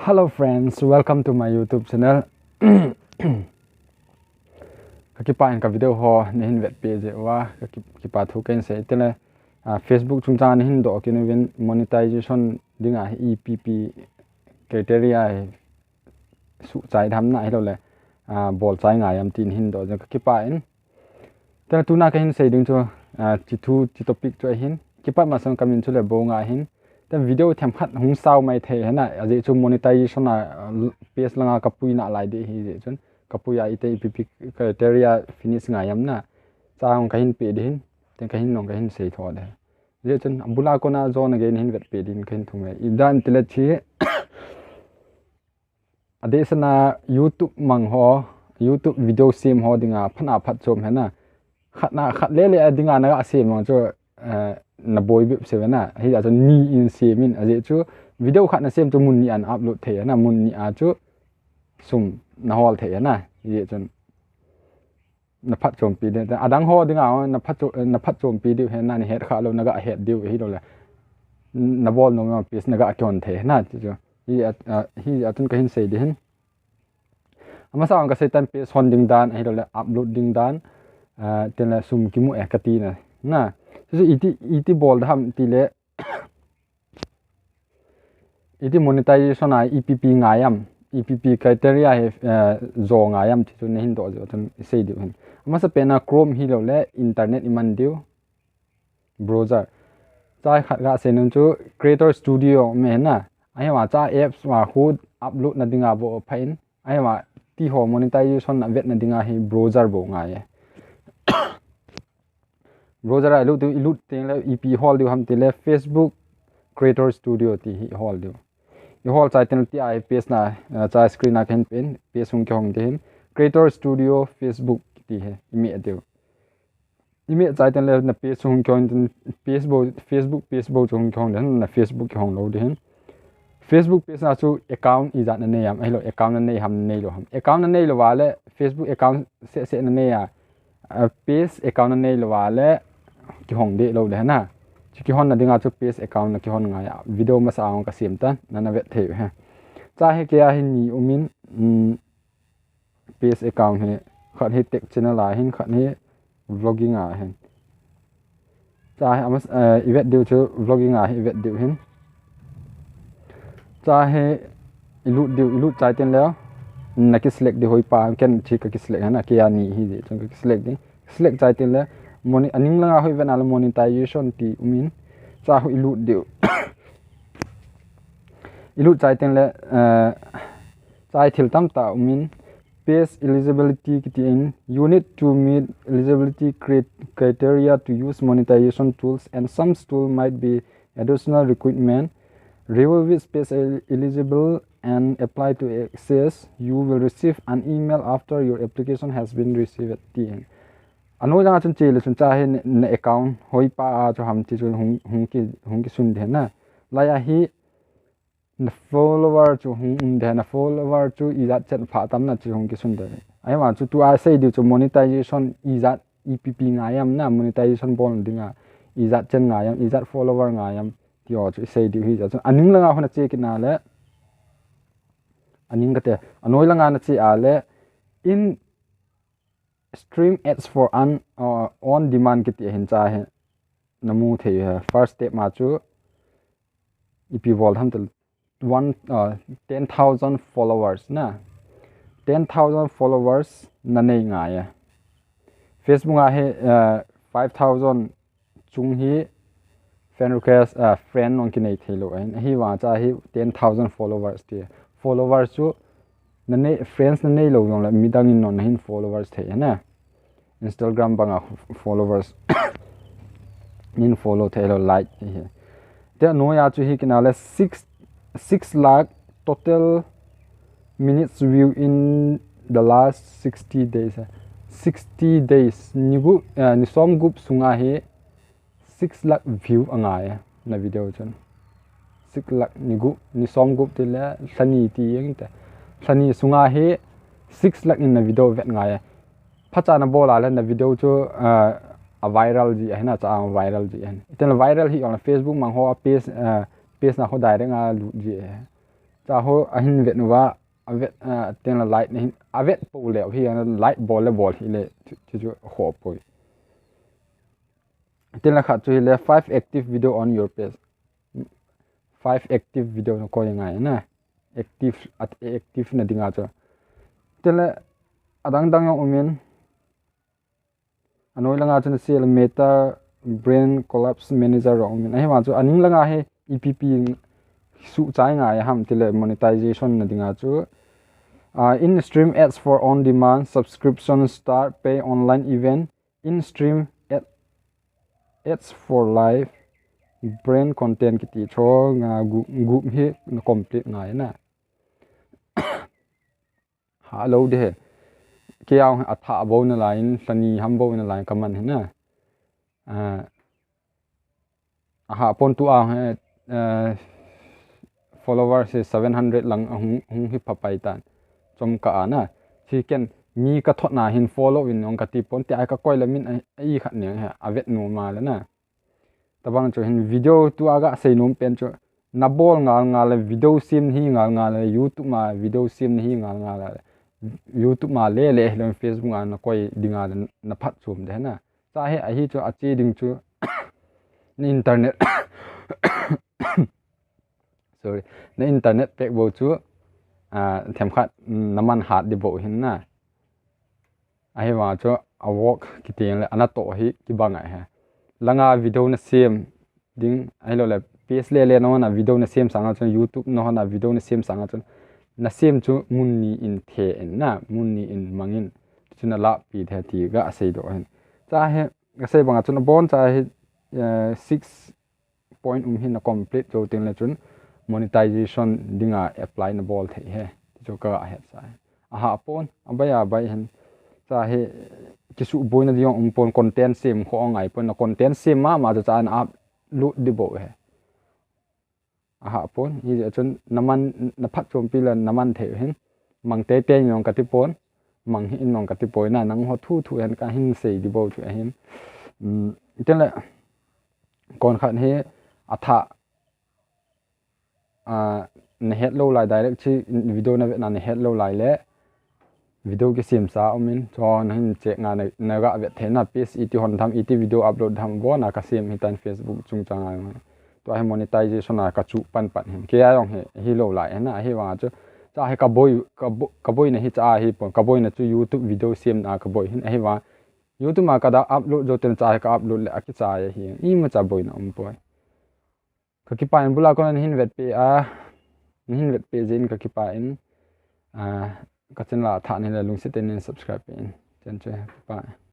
Hello friends, welcome to my YouTube channel. Kakipa in ka video ho nihin vet page wa kakipa thu ken se tele Facebook chungcha nihin do kinwin monetization dinga EPP criteria su chai dham na hilo le bol chai nga yam tin hin do kakipa in tele tuna ka hin se ding cho chi thu chi topic cho hin kipa ma sang kamin chu le bo nga hin the video them khat hung sao mai the na aje chu monetization na page langa kapui na lai de hi je chun kapui ai te pp criteria finish nga yam na chang ka hin pe din ten ka hin nong ka hin sei tho de je chun bula ko na zone again hin vet pe din khin thume idan tile chi ade sana youtube mang ho youtube video sim ho dinga phana phat chom hena khat le le dinga na sim mang cho na boy bip se na hi ja ni in semin aje chu video khat na sem chu mun ni an upload the na mun ni a chu sum na hol the na ye chun na phat chom pi de adang ho dinga na phat chom pi di he na ni het kha lo na ga het diu hi lo la na bol no ma pis na ga kyon the na chu hi atun ka hin sei de hin ama sa ang ka setan pe sonding dan hi lo la uploading dan ten la sum ki mu ekati na so iti bol dham tile iti monetization ai EPP ngayam EPP criteria he zo ngayam chu ne hin do jo tan sei di hun ama sa pena chrome hi lo le internet iman diu browser chai khat ga se nun chu creator studio me na ai wa cha apps wa hud upload na dinga bo phain ai wa ti ho monetization na vet na dinga hi browser bo ngaye browser ai lu tu ilu teng la ep hall du ham te le Facebook creator studio ti hi hall du i hall chai ten ti ai page na cha screen na khen pen page sung kyong de creator studio Facebook ti he imi adu imi chai ten le na page sung kyong Facebook sung kyong de na Facebook kyong lo de Facebook page na chu account i za na ne yam ai lo account na ne ham ne lo ham account na ne lo wa le Facebook account se na ne ya page account na ne lo wa le ki hong de lo de na ki hon na dinga chu page account na ki hon nga ya video ma sa ka sim tan na na vet the he cha he ke a hin ni umin page account he khat he tech channel a hin khat he vlogging a hen cha he amas event diu chu vlogging a he event diu hin cha he ilu chai ten le na ki select de hoi pa ken chi ka ki select na ke ya ni hi je chung ka select chai ten le moni aning langa hoi vena monetization ti umin cha hu ilu chai ten le chai thil tam ta umin page eligibility kiti in you need to meet eligibility criteria to use monetization tools and some tool might be additional requirement review which page eligible and apply to access you will receive an email after your application has been received tin ano jang chun che le chun cha he ne account hoi pa cho ham chi chun hung ki sun de na la ya hi the follower chu hung de na follower chu i za chen pha tam na chu hung ki sun de ai ma chu tu a sei di chu monetization i za EPP nga yam na monetization bol dinga i za chen nga yam i za follower nga yam ti o chu sei di hi za chu aning la nga hona che ki na le aning ka te anoi la nga na chi a le in stream ads for on demand kiti hin cha he namu the first step ma chu ep vol ham tel 10,000 followers na 10,000 followers na nei nga ya Facebook a he 5,000 chung hi friend request friend on ki nei thelo hi wa cha hi 10,000 followers ti followers chu na nei friends na nei lo yong la midang in non hin followers the na Instagram banga followers nin follow thelo like he te no ya chu hi kina le 6 lakh total minutes view in the last 60 days 60 days nigu ni som group sunga he 6 lakh view anga ya na video chun 6 lakh nigu ni som group te le sani ti yeng te sani sunga he 6 lakh in na video vet nga ya phacha na bola le na video chu a viral ji hai na cha viral ji hen iten viral hi on Facebook mang ho page na ho direct nga lu ji cha ho ahin vet nuwa avet ten la light ni avet po le hi light ball hi le chu ho poi ten la kha chu le 5 active video on your page 5 active video no ko yangai na active na dinga cho ten la adang dang yong umin anoi langa chu sel meta brain collapse manager ro umin ai ma chu aning langa he epp su chai ngai ham tile monetization na dinga chu in stream ads for on demand subscription start pay online event in stream ads for live brain content kiti tho nga gu hi complete ngai na hello de ke yaw atha bo na line sani ham bo na line kaman he na ha pon tu a followers is 700 lang hung hi papai tan chom ka ana chi ken mi ka thot na hin follow in ong ka ti pon ti ai ka koi la min ai khat ne ha avet no ma la na tabang cho hin video tu aga sei nom pen cho na bol ngal video sim hi ngal youtube ma video sim hi ngal youtube ma le le facebook na koi dinga na phat chum de na cha he a hi cho a chi ding chu ni internet sorry na internet pek bo chu them khat naman hat di bo hin na ai wa cho a walk ki teng le ana to hi ki banga ha langa video na same ding ai lo le ps le no na video na same sanga chu youtube no na video na same sanga chu na same chu munni in the en na munni in mangin chuna la pi the ti ga sei do hen cha he ga sei banga chu na bon cha he 6 point hin na complete jo tin le chun monetization dinga apply na bol the he jo ka he sa aha pon abaya bai hen cha he kisu boina diong umpon content sim kho ngai pon na content sim ma cha an up lu di bo he aha pon hi chun naman na phat chom pi la naman the hen mang te te nyong ka ti pon mang hi nong ka ti poi na nang ho thu hen ka hin sei di bo thu hen ten la kon khan he atha na head low lai direct chi video na head low lai le video ke sim sa omin cho na hin che nga na ga ve thena page iti hon tham iti video upload tham bo na ka sim hitan facebook chung changa to ai monetization na ka chu pan hin ke ayong he low lai na he wa chu cha he ka boy na hi cha hi pon ka boy na chu youtube video sim na ka boy hin he wa youtube ma ka da upload jo ten cha ka upload le aki cha hi I ma cha boy na boy ka ki pa in bula ko hin vet pe hin vet pe jin ka ki pa in ka chen la tha ni la lung se ten subscribe in chen che pa